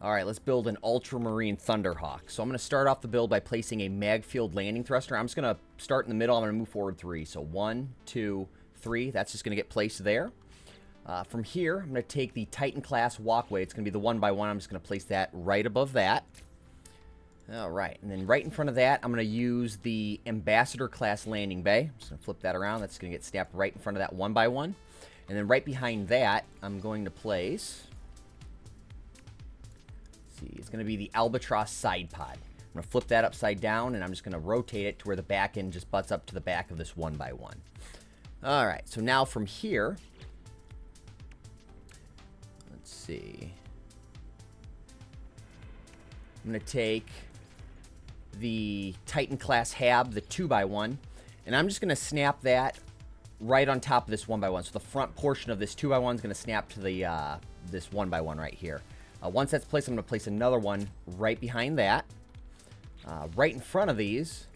All right, let's build an Ultramarine Thunderhawk. So I'm going to start off the build by placing a mag-field landing thruster. I'm just going to start in the middle. I'm going to move forward 3. So 1, 2, 3. That's just going to get placed there. From here, I'm going to take the Titan class walkway. It's going to be the 1x1. I'm just going to place that right above that. All right, and then right in front of that, I'm going to use the Ambassador class landing bay. I'm just going to flip that around. That's going to get snapped right in front of that 1x1. And then right behind that, I'm going to place... It's going to be the Albatross side pod. I'm going to flip that upside down, and I'm just going to rotate it to where the back end just butts up to the back of this 1x1. All right, so now from here, let's see. I'm going to take the Titan class hab, the 2x1, and I'm just going to snap that right on top of this 1x1. So the front portion of this 2x1 is going to snap to the this 1x1 right here. Once that's placed, I'm going to place another one right behind that. Right in front of these,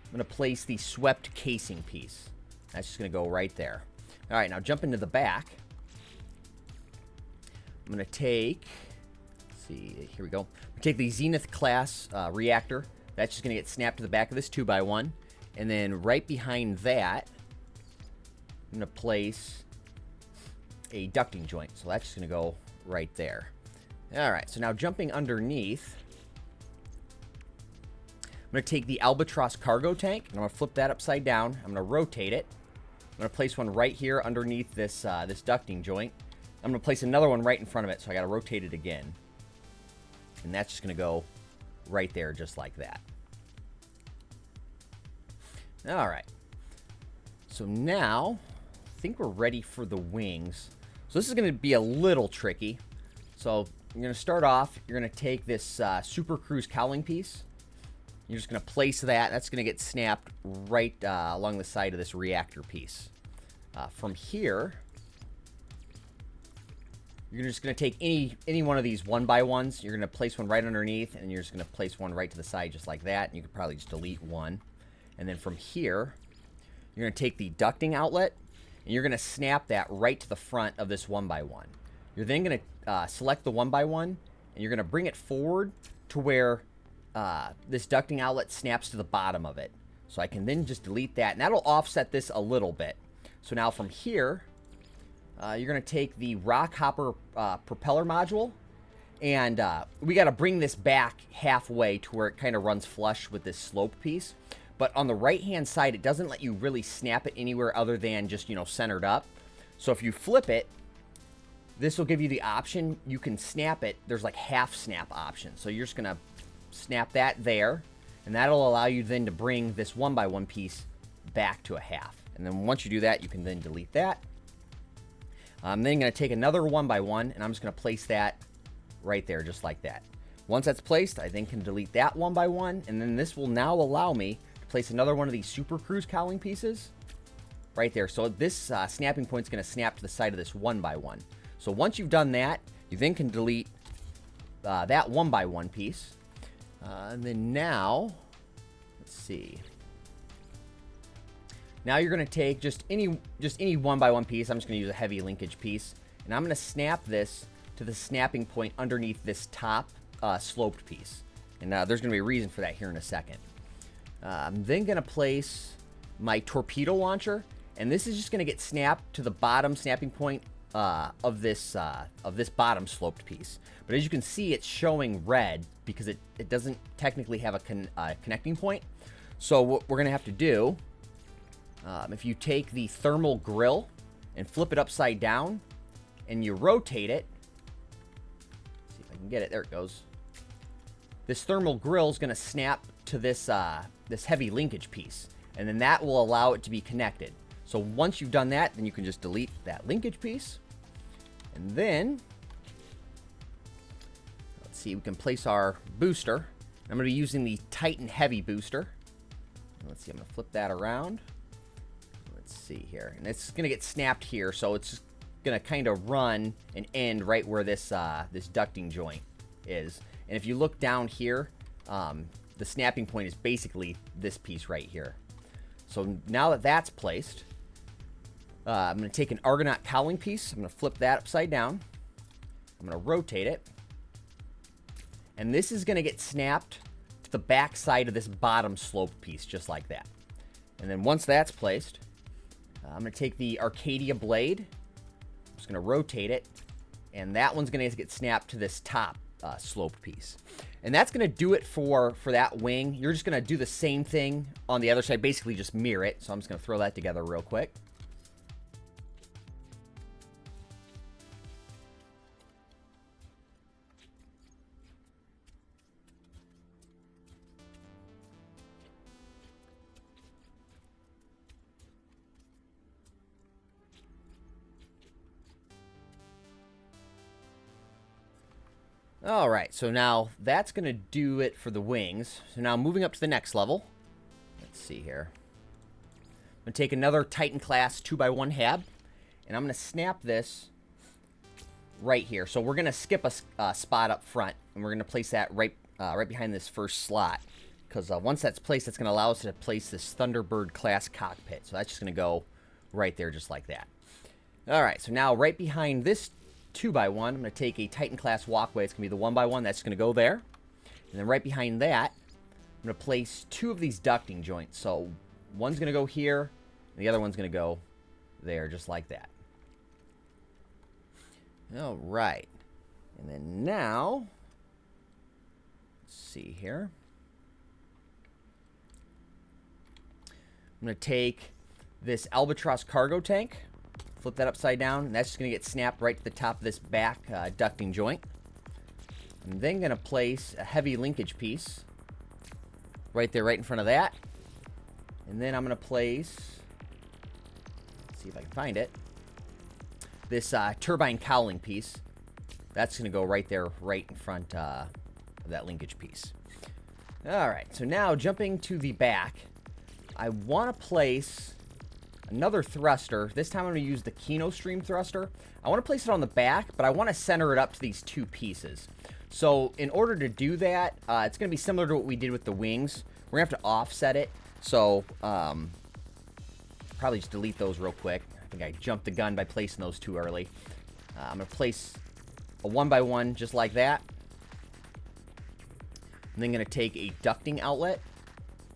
I'm going to place the swept casing piece. That's just going to go right there. All right, now jump into the back. I'm going to take, let's see, here we go. Take the Zenith class reactor. That's just going to get snapped to the back of this 2x1. And then right behind that, I'm going to place a ducting joint. So that's just going to go right there. All right, so now jumping underneath, I'm going to take the Albatross cargo tank, and I'm going to flip that upside down. I'm going to rotate it. I'm going to place one right here underneath this, this ducting joint. I'm going to place another one right in front of it, so I got to rotate it again. And that's just going to go right there, just like that. All right. So now, I think we're ready for the wings. So this is going to be a little tricky. So you're going to start off, you're going to take this Super Cruise cowling piece. You're just going to place that. That's going to get snapped right along the side of this reactor piece. From here, you're just going to take any one of these 1x1s. You're going to place one right underneath, and you're just going to place one right to the side just like that. And you could probably just delete one. And then from here, you're going to take the ducting outlet, and you're going to snap that right to the front of this 1x1. You're then going to select the 1x1, and you're going to bring it forward to where this ducting outlet snaps to the bottom of it. So I can then just delete that, and that'll offset this a little bit. So now from here, you're going to take the rock hopper propeller module, and we got to bring this back halfway to where it kind of runs flush with this slope piece. But on the right-hand side, it doesn't let you really snap it anywhere other than just, centered up. So if you flip it, this will give you the option. You can snap it. There's like half snap option. So you're just going to snap that there. And that'll allow you then to bring this 1x1 piece back to a half. And then once you do that, you can then delete that. I'm then going to take another 1x1, and I'm just going to place that right there, just like that. Once that's placed, I then can delete that 1x1. And then this will now allow me to place another one of these Super Cruise cowling pieces right there. So this snapping point is going to snap to the side of this 1x1. So once you've done that, you then can delete that 1x1 piece. And then now, let's see. Now you're going to take just any 1x1 piece. I'm just going to use a heavy linkage piece. And I'm going to snap this to the snapping point underneath this top sloped piece. And there's going to be a reason for that here in a second. I'm then going to place my torpedo launcher. And this is just going to get snapped to the bottom snapping point of this bottom sloped piece. But as you can see, it's showing red because it doesn't technically have a connecting point. So what we're going to have to do, if you take the thermal grill and flip it upside down and you rotate it, let's see if I can get it, there it goes. This thermal grill is going to snap to this this heavy linkage piece, and then that will allow it to be connected. So once you've done that, then you can just delete that linkage piece. And then, let's see, we can place our booster. I'm going to be using the Titan Heavy booster. Let's see, I'm going to flip that around. Let's see here. And it's going to get snapped here, so it's just going to kind of run and end right where this, this ducting joint is. And if you look down here, the snapping point is basically this piece right here. So now that that's placed, I'm going to take an Argonaut cowling piece. I'm going to flip that upside down. I'm going to rotate it. And this is going to get snapped to the back side of this bottom sloped piece, just like that. And then once that's placed, I'm going to take the Arcadia blade. I'm just going to rotate it. And that one's going to get snapped to this top sloped piece. And that's going to do it for that wing. You're just going to do the same thing on the other side, basically just mirror it. So I'm just going to throw that together real quick. All right, so now that's going to do it for the wings. So now moving up to the next level. Let's see here. I'm going to take another Titan class 2x1 hab, and I'm going to snap this right here. So we're going to skip a spot up front, and we're going to place that right behind this first slot. Because once that's placed, that's going to allow us to place this Thunderbird class cockpit. So that's just going to go right there just like that. All right, so now right behind this 2x1, I'm going to take a Titan class walkway. It's going to be the 1x1 that's going to go there. And then right behind that, I'm going to place two of these ducting joints. So one's going to go here, and the other one's going to go there, just like that. All right. And then now, let's see here. I'm going to take this Albatross cargo tank. Flip that upside down, and that's just going to get snapped right to the top of this back ducting joint. I'm then going to place a heavy linkage piece right there, right in front of that. And then I'm going to place, let's see if I can find it, this turbine cowling piece. That's going to go right there, right in front of that linkage piece. All right, so now jumping to the back, I want to place another thruster. This time I'm going to use the Kino Stream thruster. I want to place it on the back, but I want to center it up to these two pieces. So in order to do that, it's going to be similar to what we did with the wings. We're going to have to offset it. So probably just delete those real quick. I think I jumped the gun by placing those too early. I'm going to place a 1x1 just like that. I'm then going to take a ducting outlet.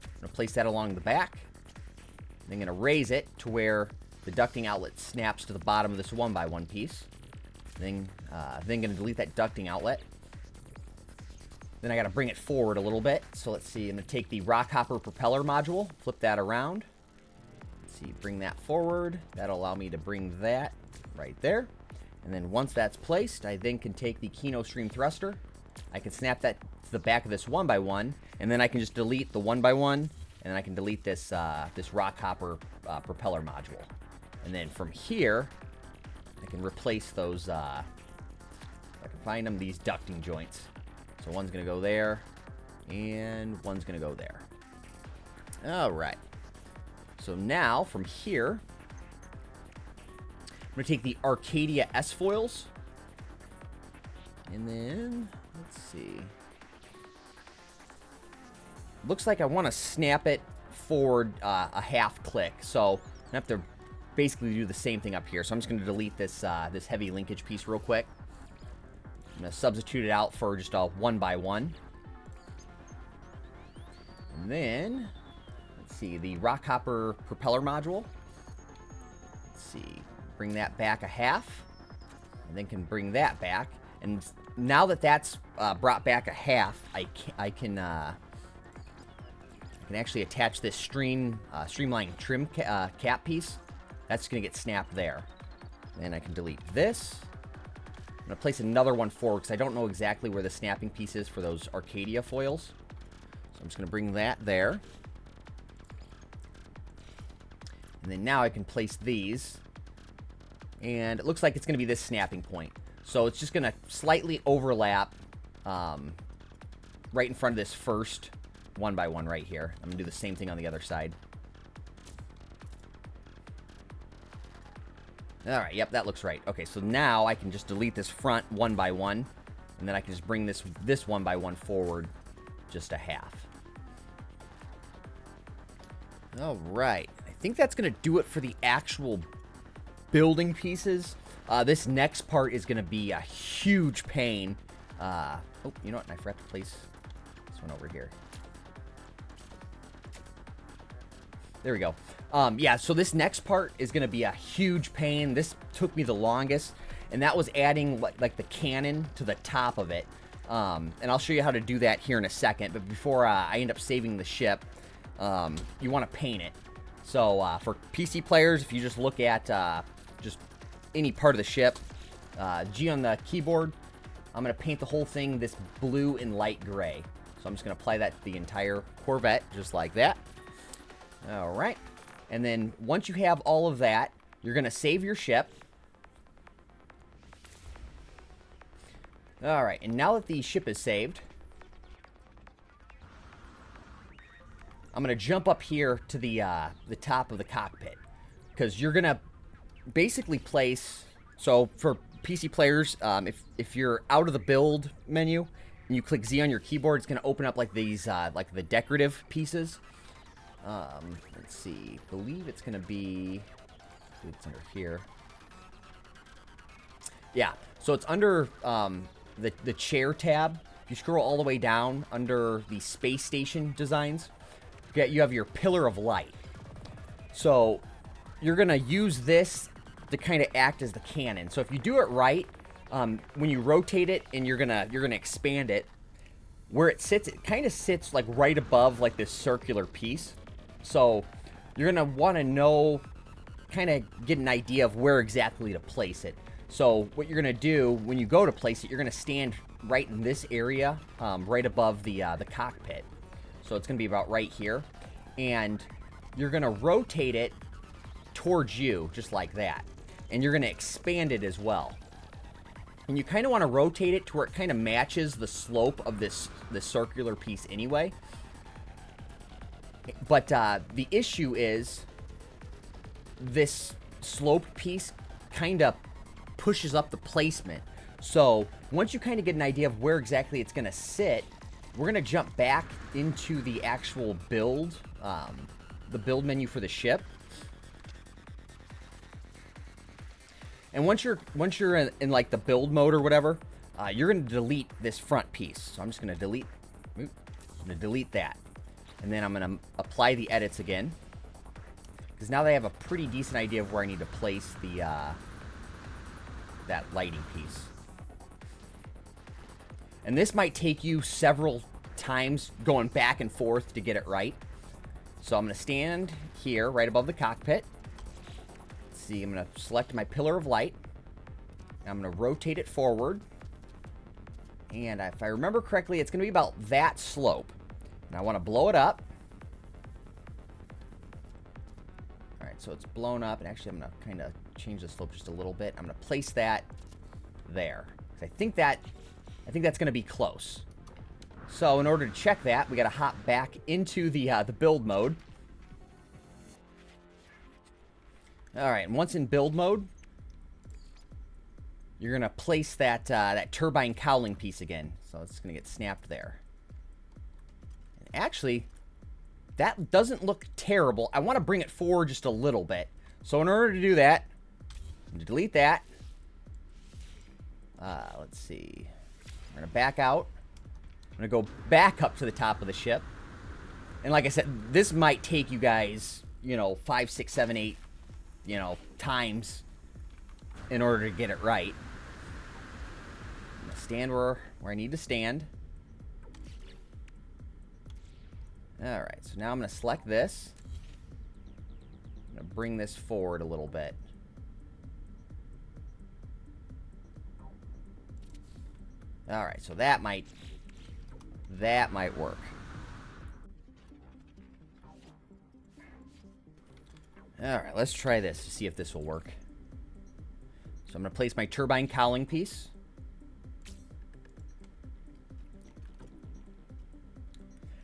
I'm going to place that along the back. I'm going to raise it to where the ducting outlet snaps to the bottom of this 1x1 piece. Then going to delete that ducting outlet. Then I got to bring it forward a little bit. So let's see, I'm going to take the Rockhopper propeller module, flip that around. Let's see, bring that forward. That'll allow me to bring that right there. And then once that's placed, I then can take the Kino Stream thruster. I can snap that to the back of this 1x1, and then I can just delete the 1x1. And then I can delete this this Rockhopper propeller module. And then from here, I can replace those, if I can find them, these ducting joints. So one's going to go there, and one's going to go there. All right. So now, from here, I'm going to take the Arcadia S-foils. And then, let's see. Looks like I want to snap it forward a half click. So I have to basically do the same thing up here. So I'm just going to delete this this heavy linkage piece real quick. I'm going to substitute it out for just a 1x1. And then, let's see, the Rockhopper propeller module. Let's see, bring that back a half. And then can bring that back. And now that that's brought back a half, I can actually attach this streamline trim cap piece. That's going to get snapped there. Then I can delete this. I'm going to place another one forward because I don't know exactly where the snapping piece is for those Arcadia foils. So I'm just going to bring that there. And then now I can place these. And it looks like it's going to be this snapping point. So it's just going to slightly overlap right in front of this first 1x1 right here. I'm going to do the same thing on the other side. All right, yep, that looks right. Okay, so now I can just delete this front 1x1, and then I can just bring this 1x1 forward just a half. All right, I think that's going to do it for the actual building pieces. This next part is going to be a huge pain Oh, you know what? I forgot to place this one over here. There we go. Yeah, so this next part is going to be a huge pain. This took me the longest, and that was adding like the cannon to the top of it. And I'll show you how to do that here in a second. But before I end up saving the ship, you want to paint it. So for PC players, if you just look at just any part of the ship, G on the keyboard, I'm going to paint the whole thing this blue and light gray. So I'm just going to apply that to the entire Corvette, just like that. All right. And then once you have all of that, you're going to save your ship. All right. And now that the ship is saved, I'm going to jump up here to the top of the cockpit, because you're going to basically place, so for PC players, if you're out of the build menu and you click Z on your keyboard, it's going to open up like these, like the decorative pieces. Let's see, I believe it's going to be, it's under here. Yeah, so it's under the chair tab. If you scroll all the way down under the space station designs, you have your pillar of light. So you're going to use this to kind of act as the cannon. So if you do it right, when you rotate it and you're gonna expand it, where it sits, it kind of sits like right above like this circular piece. So you're gonna want to know, kind of get an idea of where exactly to place it. So what you're gonna do when you go to place it, you're gonna stand right in this area, right above the cockpit. So it's gonna be about right here, and you're gonna rotate it towards you, just like that. And you're going to expand it as well. And you kind of want to rotate it to where it kind of matches the slope of this circular piece anyway. But the issue is this slope piece kind of pushes up the placement. So once you kind of get an idea of where exactly it's going to sit, we're going to jump back into the actual build, the build menu for the ship. And once you're in like the build mode or whatever, you're going to delete this front piece. So I'm just going to delete that. And then I'm going to apply the edits again, because now they have a pretty decent idea of where I need to place the that lighting piece. And this might take you several times going back and forth to get it right. So I'm going to stand here right above the cockpit. See, I'm going to select my pillar of light. I'm going to rotate it forward. And if I remember correctly, it's going to be about that slope. And I want to blow it up. All right, so it's blown up. And actually, I'm going to kind of change the slope just a little bit. I'm going to place that there. I think that's going to be close. So in order to check that, we got to hop back into the build mode. All right, and once in build mode, you're going to place that turbine cowling piece again. So it's going to get snapped there. And actually, that doesn't look terrible. I want to bring it forward just a little bit. So in order to do that, I'm going to delete that. Let's see. I'm going to back out. I'm going to go back up to the top of the ship. And like I said, this might take you guys, 5, 6, 7, 8, times in order to get it right. I'm going to stand where I need to stand. All right, so now I'm going to select this. I'm going to bring this forward a little bit. All right, so that might work. All right, let's try this to see if this will work. So I'm going to place my turbine cowling piece.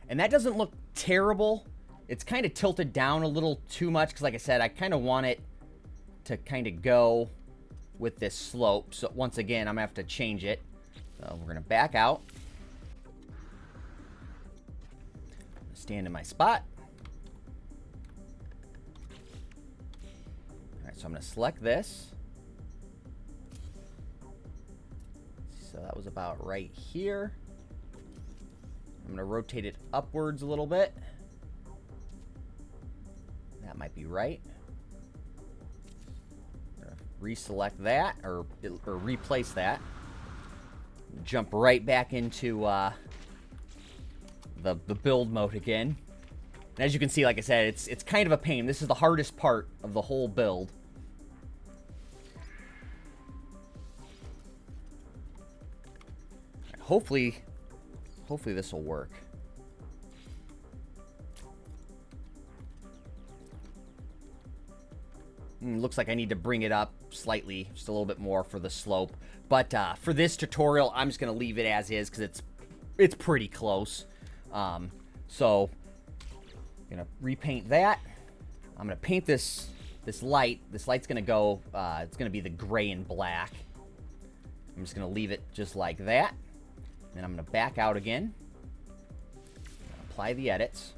And that doesn't look terrible. It's kind of tilted down a little too much because, like I said, I kind of want it to kind of go with this slope. So once again, I'm going to have to change it. So we're going to back out. Stand in my spot. All right, so I'm going to select this. So that was about right here. I'm going to rotate it upwards a little bit. That might be right. Reselect that, or replace that. Jump right back into the build mode again. And as you can see, like I said, it's kind of a pain. This is the hardest part of the whole build. Hopefully this will work. Looks like I need to bring it up slightly, just a little bit more for the slope. But for this tutorial, I'm just going to leave it as is because it's pretty close. So I'm going to repaint that. I'm going to paint this light. This light's going to go, it's going to be the gray and black. I'm just going to leave it just like that. Then I'm going to back out again. Apply the edits.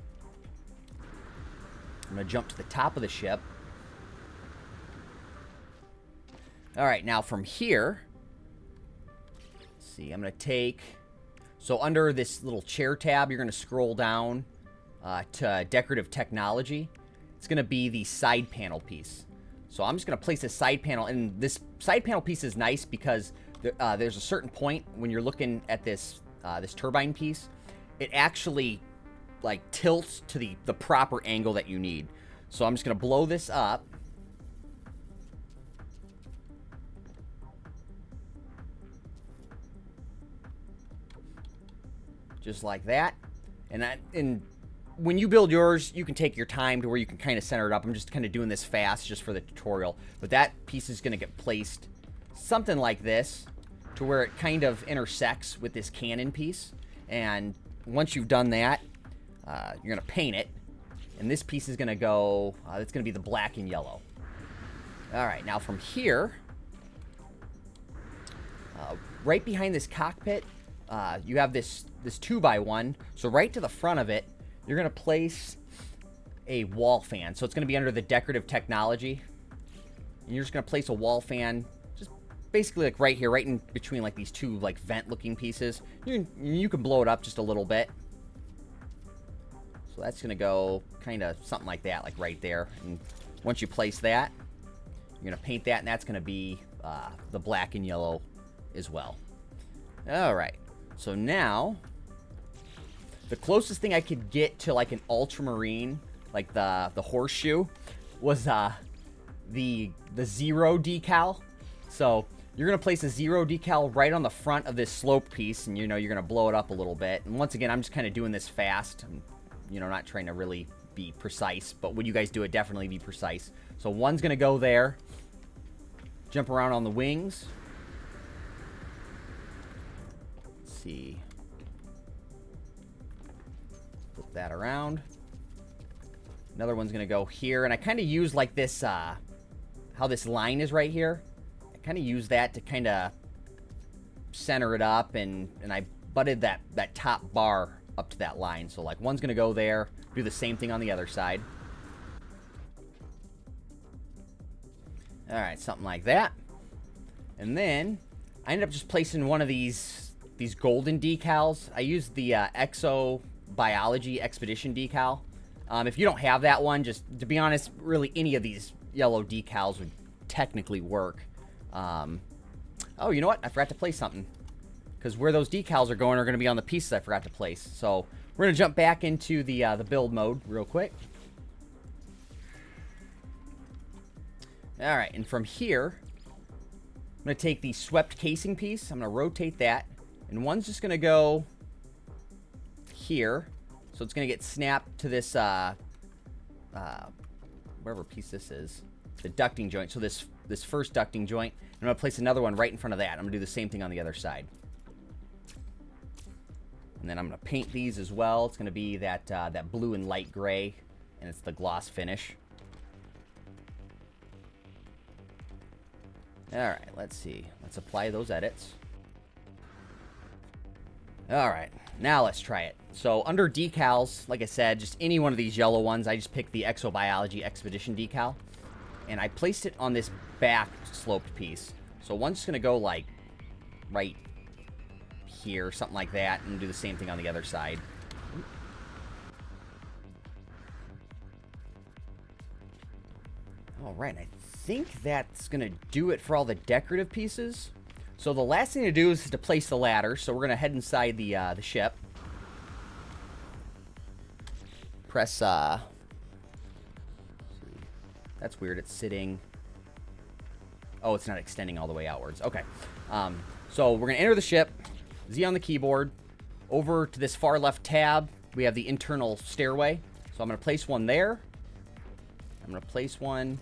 I'm going to jump to the top of the ship. All right, now from here, let's see, I'm going to take, so under this little chair tab, you're going to scroll down to decorative technology. It's going to be the side panel piece. So I'm just going to place this side panel, and this side panel piece is nice because there's a certain point when you're looking at this this turbine piece, it actually like tilts to the proper angle that you need. So I'm just going to blow this up. Just like that. And when you build yours, you can take your time to where you can kind of center it up. I'm just kind of doing this fast just for the tutorial. But that piece is going to get placed something like this to where it kind of intersects with this cannon piece. And once you've done that, you're going to paint it. And this piece is going to go, it's going to be the black and yellow. All right, now from here, right behind this cockpit, you have this 2x1. So right to the front of it, you're going to place a wall fan. So it's going to be under the decorative technology. And you're just going to place a wall fan just basically like right here, right in between like these two like vent looking pieces. You can blow it up just a little bit. So that's going to go kind of something like that, like right there. And once you place that, you're going to paint that, and that's going to be the black and yellow as well. All right. So now, the closest thing I could get to like an ultramarine, like the horseshoe, was the 0 decal. So you're going to place a 0 decal right on the front of this slope piece, and you're going to blow it up a little bit. And once again, I'm just kind of doing this fast. I'm, not trying to really be precise, but when you guys do it, definitely be precise. So one's going to go there, jump around on the wings. Let's see. Flip that around. Another one's going to go here, and I kind of use like this, how this line is right here. I kind of use that to kind of center it up, and I butted that top bar up to that line. So like one's going to go there, do the same thing on the other side. All right, something like that. And then I ended up just placing one of these golden decals. I used the Exobiology Expedition decal. If you don't have that one, just to be honest, really any of these yellow decals would technically work. Oh, you know what? I forgot to place something. Because where those decals are going to be on the pieces I forgot to place. So we're going to jump back into the build mode real quick. All right, and from here, I'm going to take the swept casing piece. I'm going to rotate that. And one's just going to go here. So it's going to get snapped to this, whatever piece this is, the ducting joint. So this first ducting joint. I'm going to place another one right in front of that. I'm going to do the same thing on the other side. And then I'm going to paint these as well. It's going to be that blue and light gray, and it's the gloss finish. All right, let's see. Let's apply those edits. All right, now let's try it. So under decals, like I said, just any one of these yellow ones, I just picked the Exobiology Expedition decal, and I placed it on this back sloped piece. So one's just going to go like right here, something like that, and do the same thing on the other side. All right, I think that's going to do it for all the decorative pieces. So the last thing to do is to place the ladder. So we're going to head inside the ship. Press, that's weird, it's sitting. Oh, it's not extending all the way outwards. Okay. So we're going to enter the ship, Z on the keyboard. Over to this far left tab, we have the internal stairway. So I'm going to place one there. I'm going to place one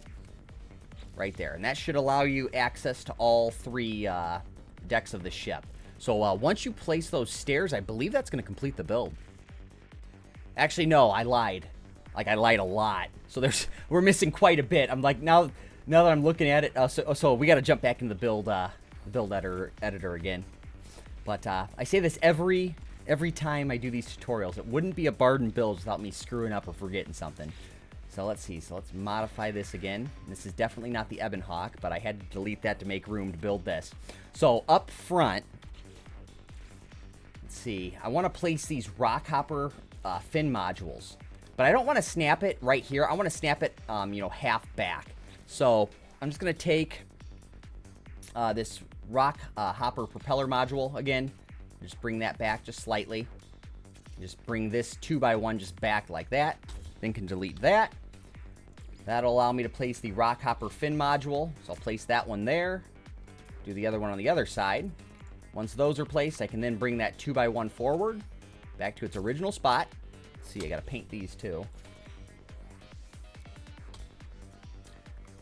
right there. And that should allow you access to all three decks of the ship. So once you place those stairs, I believe that's going to complete the build. Actually, no, I lied. Like, I lied a lot. So we're missing quite a bit. I'm like, now that I'm looking at it, so we got to jump back into the build editor again. But I say this every time I do these tutorials. It wouldn't be a Barden build without me screwing up or forgetting something. So let's see. So let's modify this again. This is definitely not the Ebon Hawk, but I had to delete that to make room to build this. So up front, let's see. I want to place these Rockhopper fin modules, but I don't want to snap it right here. I want to snap it, half back. So I'm just going to take this Rockhopper propeller module again. Just bring that back just slightly. Just bring this 2x1 just back like that. Then can delete that. That'll allow me to place the Rockhopper fin module. So I'll place that one there. Do the other one on the other side. Once those are placed, I can then bring that 2x1 forward, back to its original spot. Let's see, I gotta paint these too.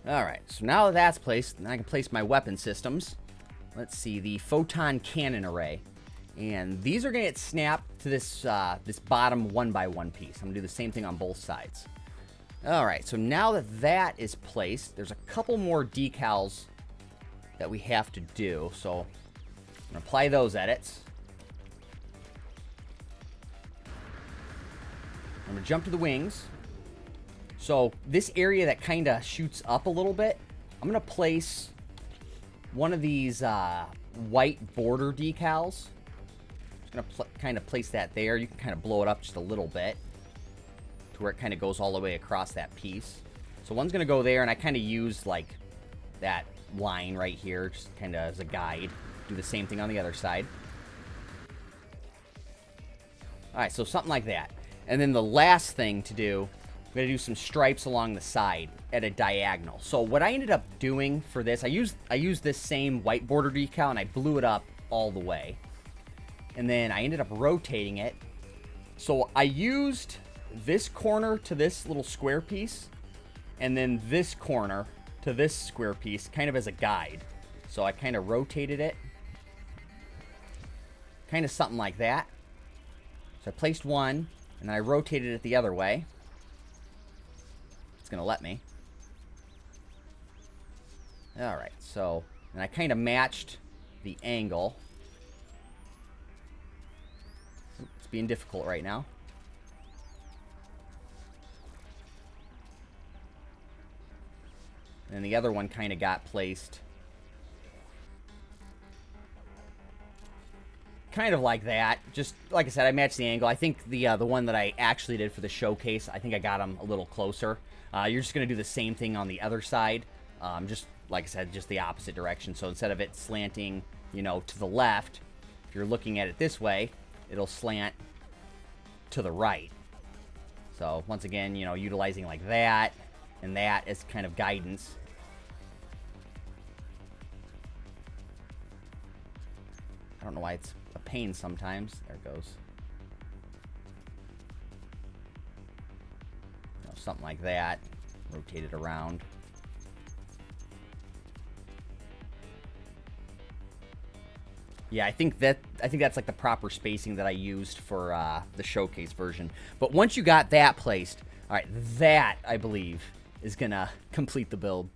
Alright, so now that that's placed, then I can place my weapon systems. Let's see, the photon cannon array. And these are gonna get snapped to this this bottom 1x1 piece. I'm gonna do the same thing on both sides. Alright, so now that that is placed, there's a couple more decals that we have to do. So I'm gonna apply those edits. I'm gonna jump to the wings. So this area that kind of shoots up a little bit, I'm gonna place one of these white border decals. Just gonna kind of place that there. You can kind of blow it up just a little bit to where it kind of goes all the way across that piece. So one's gonna go there, and I kind of use like that line right here, just kind of as a guide. Do the same thing on the other side. All right, so something like that. And then the last thing to do, I'm going to do some stripes along the side at a diagonal. So what I ended up doing for this, I used this same white border decal, and I blew it up all the way. And then I ended up rotating it. So I used this corner to this little square piece, and then this corner to this square piece kind of as a guide. So I kind of rotated it. Kind of something like that. So I placed one, and then I rotated it the other way. It's going to let me. Alright, so, and I kind of matched the angle. It's being difficult right now. And the other one kind of got placed kind of like that. Just like I said, I matched the angle. I think the one that I actually did for the showcase, I think I got them a little closer. You're just going to do the same thing on the other side. Just like I said, just the opposite direction. So instead of it slanting, to the left, if you're looking at it this way, it'll slant to the right. So once again, utilizing like that and that as kind of guidance. I don't know why it's a pain sometimes. There it goes. Something like that. Rotate it around. Yeah, I think that's like the proper spacing that I used for the showcase version. But once you got that placed, all right, that I believe is gonna complete the build.